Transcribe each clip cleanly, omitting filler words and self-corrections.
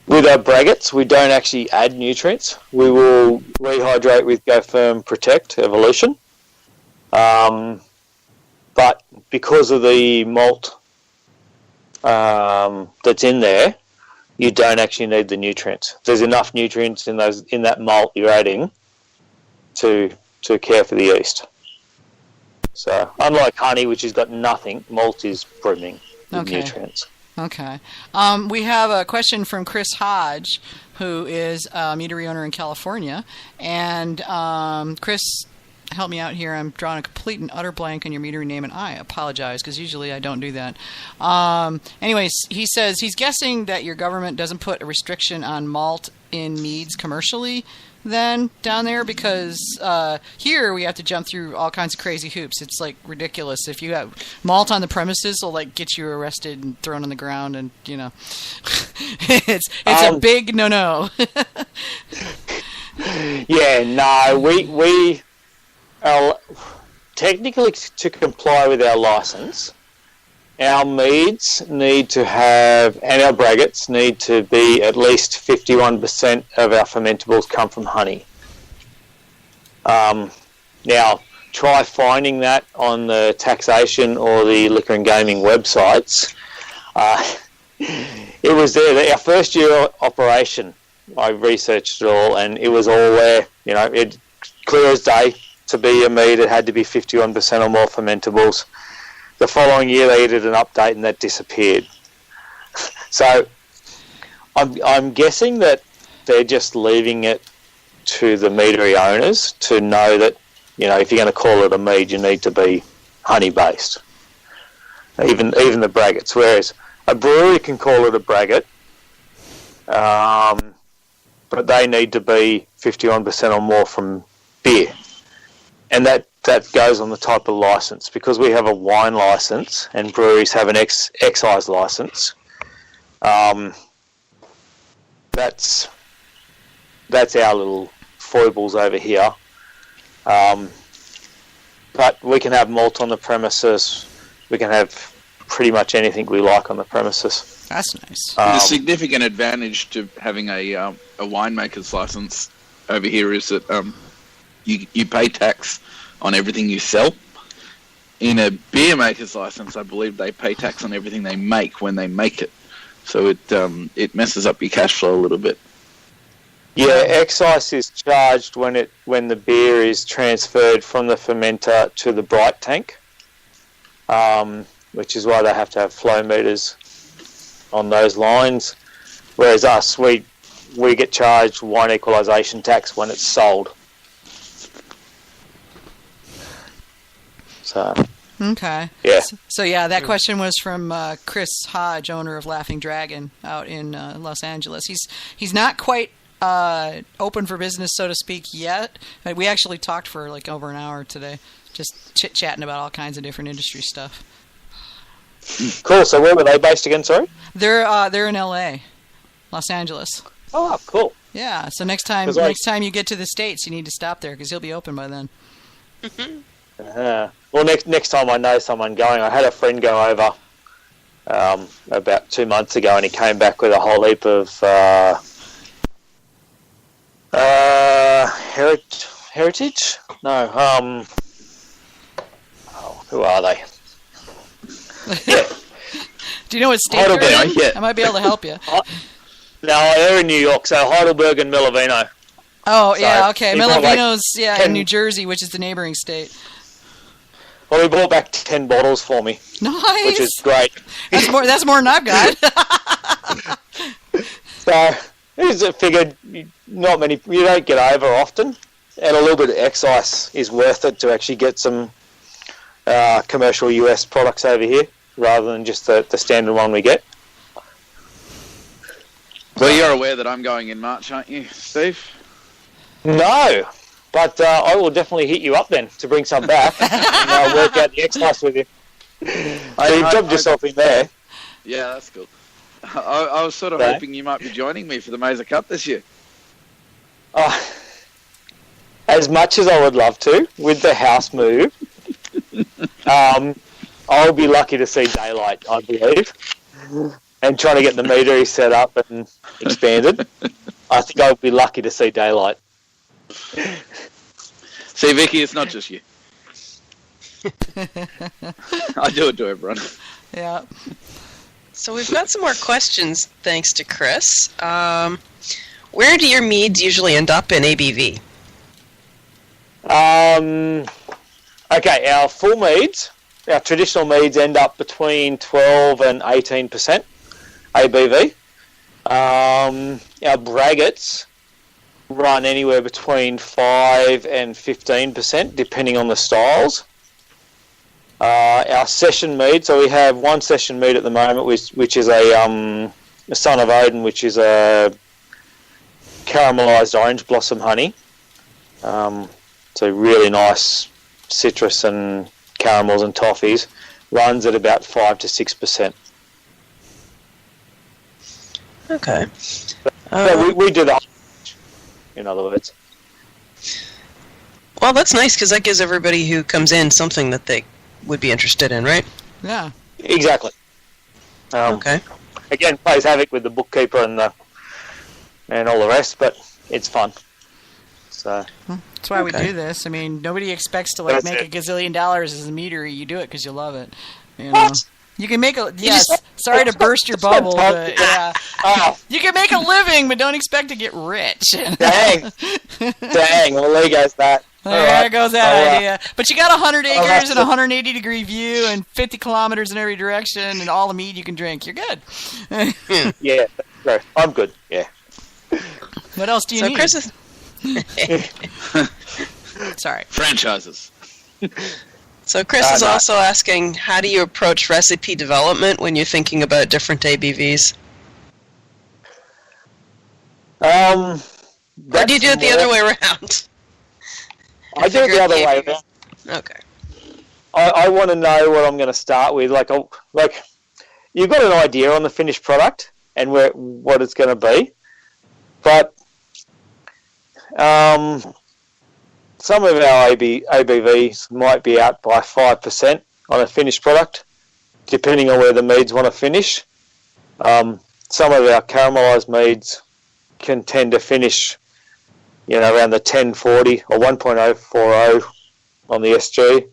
With our braggots, we don't actually add nutrients. We will rehydrate with Go Firm Protect Evolution. But because of the malt that's in there, you don't actually need the nutrients. There's enough nutrients in that malt you're adding to care for the yeast. So unlike honey, which has got nothing, malt is brimming with nutrients. Okay. We have a question from Chris Hodge, who is a meadery owner in California. And Chris, help me out here. I'm drawing a complete and utter blank on your meadery name, and I apologize, because usually I don't do that. Anyways, he says he's guessing that your government doesn't put a restriction on malt in meads commercially then down there, because here we have to jump through all kinds of crazy hoops. It's like ridiculous. If you have malt on the premises, will like get you arrested and thrown on the ground, and it's a big no. Yeah, no, we technically, to comply with our license, our meads need to have, and our braggots need to be at least 51% of our fermentables come from honey. Now, try finding that on the taxation or the liquor and gaming websites. It was there. Our first year operation, I researched it all, and it was all there. It clear as day. To be a mead, it had to be 51% or more fermentables. The following year, they did an update, and that disappeared. So, I'm guessing that they're just leaving it to the meadery owners to know that, if you're going to call it a mead, you need to be honey-based. Even the braggots. Whereas a brewery can call it a braggot, but they need to be 51% or more from beer. And that goes on the type of license, because we have a wine license and breweries have an excise license. That's our little foibles over here. But we can have malt on the premises. We can have pretty much anything we like on the premises. That's nice. The significant advantage to having a winemaker's license over here is that you pay tax on everything you sell. In a beer maker's license, I believe they pay tax on everything they make when they make it. So it messes up your cash flow a little bit. Yeah, excise is charged when the beer is transferred from the fermenter to the bright tank, which is why they have to have flow meters on those lines. Whereas us, we get charged wine equalisation tax when it's sold. Okay. Yeah. So that question was from Chris Hodge, owner of Laughing Dragon out in Los Angeles. He's not quite open for business, so to speak, yet. But we actually talked for like over an hour today, just chit-chatting about all kinds of different industry stuff. Cool. So where were they based again, sorry? They're in L.A., Los Angeles. Oh, cool. Yeah, so next time you get to the States, you need to stop there, because he'll be open by then. Well, next time I know someone going. I had a friend go over about 2 months ago, and he came back with a whole heap of heritage. No, who are they? Do you know what state they're in? I might be able to help you. No, they're in New York, so Heidelberg and Melavino. Oh, yeah, okay. Melavino's in New Jersey, which is the neighboring state. Well, he brought back 10 bottles for me. Nice. Which is great. That's more than I've got. So, I figured not many, you don't get over often, and a little bit of excise is worth it to actually get some commercial US products over here, rather than just the standard one we get. Well, you're aware that I'm going in March, aren't you, Steve? No, but I will definitely hit you up then to bring some back and I'll work out the excise with you. So you've dubbed yourself in there. Yeah, that's cool. I was sort of hoping you might be joining me for the Mazer Cup this year. As much as I would love to, with the house move, I'll be lucky to see daylight, I believe. and trying to get the meadery set up and expanded, I think I'll be lucky to see daylight. See, Vicky, it's not just you. I do it to everyone. Yeah. So we've got some more questions, thanks to Chris. Where do your meads usually end up in ABV? Okay, our full meads, our traditional meads end up between 12 and 18% ABV. Our braggots run anywhere between 5 and 15%, depending on the styles. Our session mead, so we have one session mead at the moment, which is a Son of Odin, which is a caramelised orange blossom honey. So really nice citrus and caramels and toffees. Runs at about 5 to 6%. Okay. So we do that, in other words. Well, that's nice because that gives everybody who comes in something that they would be interested in, right? Yeah. Exactly. Okay. Again, plays havoc with the bookkeeper and all the rest, but it's fun. So that's why we do this. I mean, nobody expects to make $1 gazillion as a meadery. You do it because you love it. You know? What? You can make sorry to burst your bubble, but yeah. You can make a living, but don't expect to get rich. Dang. Well, there goes that. There goes that idea. But you got 100 acres and a 180-degree view and 50 kilometers in every direction and all the mead you can drink. You're good. Yeah, I'm good. Yeah. What else do you need? Chris Sorry. Franchises. So Chris is also asking, how do you approach recipe development when you're thinking about different ABVs? Or do you do it the other way around? I do it the other way around. Okay. I want to know what I'm going to start with. Like you've got an idea on the finished product and what it's going to be, but some of our ABVs might be out by 5% on a finished product, depending on where the meads want to finish. Some of our caramelised meads can tend to finish, around the 1040 or 1.040 on the SG,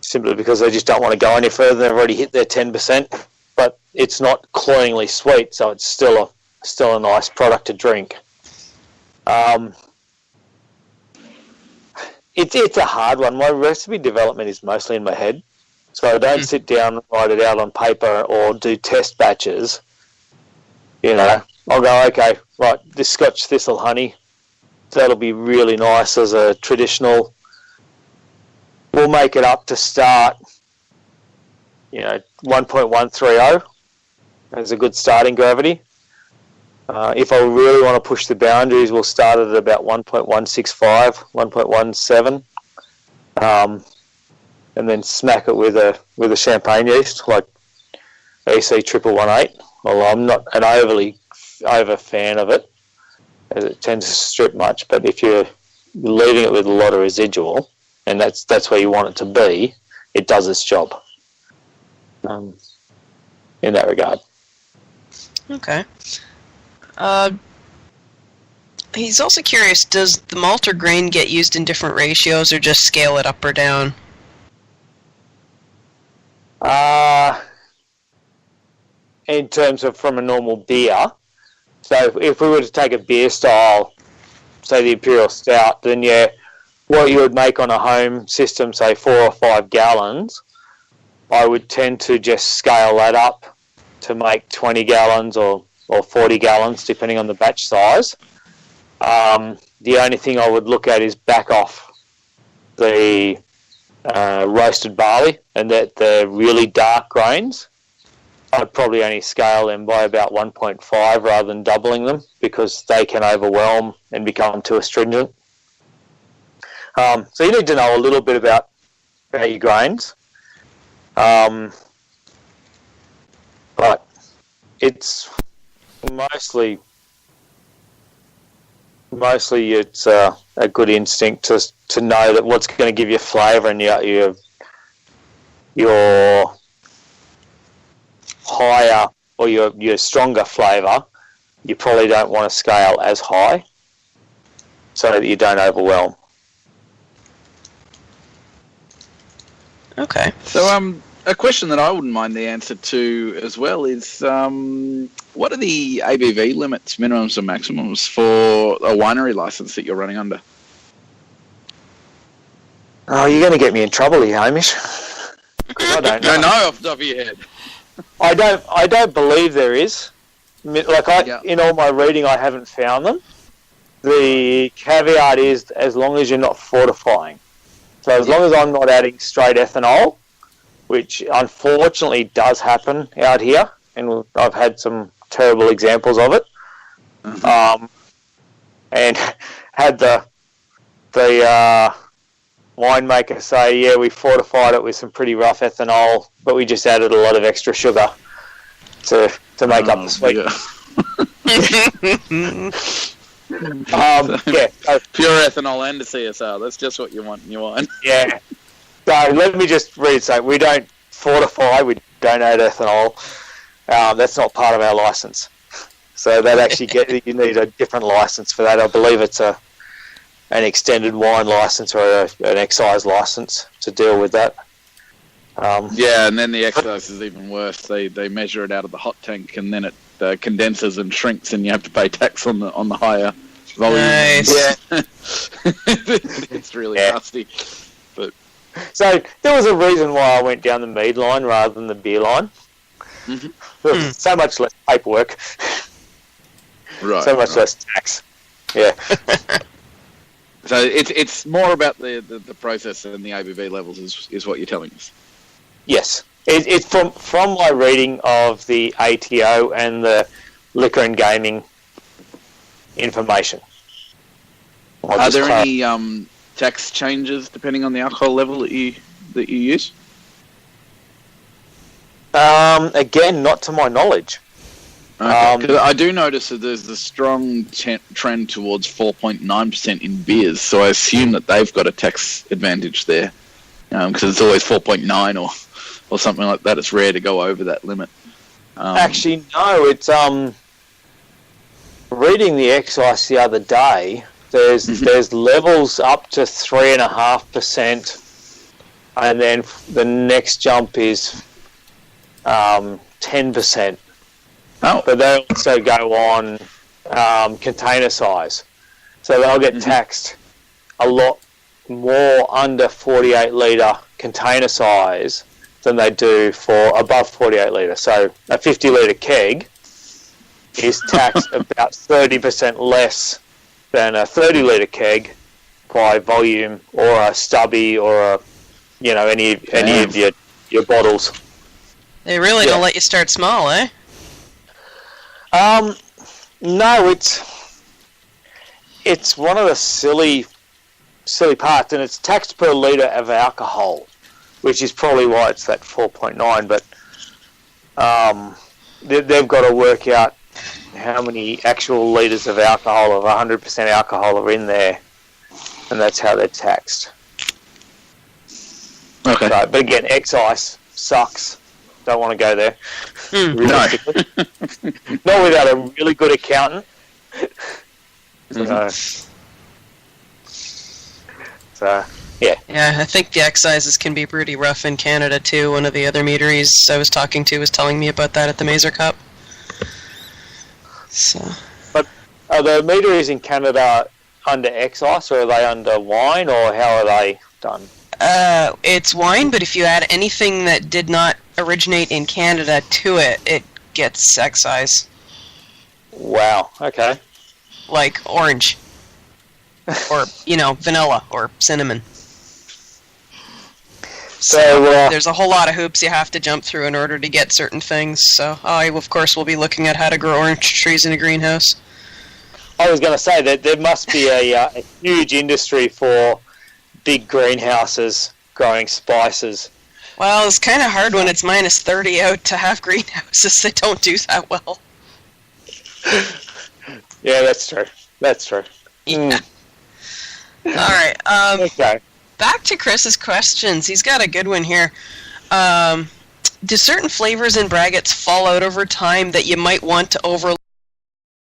simply because they just don't want to go any further. They've already hit their 10%, but it's not cloyingly sweet, so it's still a nice product to drink. It's a hard one. My recipe development is mostly in my head, so I don't sit down and write it out on paper or do test batches. I'll go, okay, right, this Scotch thistle honey, that'll be really nice as a traditional. We'll make it up to start, 1.130 as a good starting gravity. If I really want to push the boundaries, we'll start at about 1.165, 1.17, and then smack it with a champagne yeast like EC 1118. Well, I'm not an over fan of it, as it tends to strip much. But if you're leaving it with a lot of residual, and that's where you want it to be, it does its job. In that regard. Okay. He's also curious, does the malt or grain get used in different ratios or just scale it up or down? In terms of from a normal beer, so if we were to take a beer style, say the Imperial Stout, then what you would make on a home system, say 4 or 5 gallons, I would tend to just scale that up to make 20 gallons or 40 gallons, depending on the batch size. The only thing I would look at is back off the roasted barley and the really dark grains. I'd probably only scale them by about 1.5 rather than doubling them, because they can overwhelm and become too astringent. So you need to know a little bit about your grains. But it's mostly it's a good instinct to know that what's going to give you flavour and your higher or your stronger flavour, you probably don't want to scale as high so that you don't overwhelm. Okay. So, a question that I wouldn't mind the answer to as well is, what are the ABV limits, minimums and maximums, for a winery license that you're running under? Oh, you're going to get me in trouble here, Hamish. I don't know. No, off the top of your head. I don't believe there is. In all my reading, I haven't found them. The caveat is as long as you're not fortifying. So as long as I'm not adding straight ethanol, which unfortunately does happen out here, and I've had some terrible examples of it. And had the winemaker say, yeah, we fortified it with some pretty rough ethanol, but we just added a lot of extra sugar to make up the sweetness. Pure ethanol and a CSR. That's just what you want in your wine. Yeah. So let me just reiterate, we don't fortify, we don't add ethanol. That's not part of our license. So that actually you need a different license for that. I believe it's an extended wine license or an excise license to deal with that. Yeah, and then the excise is even worse. They measure it out of the hot tank, and then it condenses and shrinks, and you have to pay tax on the higher volume. Nice. Yeah. It's really nasty. But so there was a reason why I went down the mead line rather than the beer line. Mm-hmm. So much less paperwork. Right. So much less tax. Yeah. So it's more about the process and the ABV levels is what you're telling us. Yes. It's from my reading of the ATO and the liquor and gaming information. Are there any tax changes depending on the alcohol level that you use? Again, not to my knowledge. Okay. 'Cause I do notice that there's a strong trend towards 4.9% in beers, so I assume that they've got a tax advantage there, because it's always 4.9 or something like that. It's rare to go over that limit. Actually, no. It's reading the excise the other day. There's levels up to 3.5%, and then the next jump is 10%. Oh. But they also go on container size. So they'll get taxed a lot more under 48 litre container size than they do for above 48 litre. So a 50 litre keg is taxed about 30% less than a 30 litre keg by volume, or a stubby, or any of your bottles. They really don't let you start small, eh? No, it's one of the silly parts, and it's taxed per litre of alcohol, which is probably why it's that 4.9. But they've got to work out how many actual litres of alcohol, of 100% alcohol, are in there, and that's how they're taxed. Okay. So, but again, excise sucks. Don't want to go there. Realistically. Not without a really good accountant. So, yeah. Yeah, I think the excises can be pretty rough in Canada too. One of the other meaderies I was talking to was telling me about that at the Mazer Cup. So. But are the meaderies in Canada under excise, or are they under wine, or how are they done? It's wine, but if you add anything that did not originate in Canada to it, it gets excise. Wow, okay. Like orange. Or, vanilla or cinnamon. So there's a whole lot of hoops you have to jump through in order to get certain things. So I, of course, will be looking at how to grow orange trees in a greenhouse. I was going to say that there must be a huge industry for big greenhouses growing spices. Well, it's kind of hard when it's minus 30 out to have greenhouses that don't do that well. Yeah, that's true. That's true. Yeah. All right. Okay. Back to Chris's questions. He's got a good one here. do certain flavors in braggots fall out over time that you might want to overlook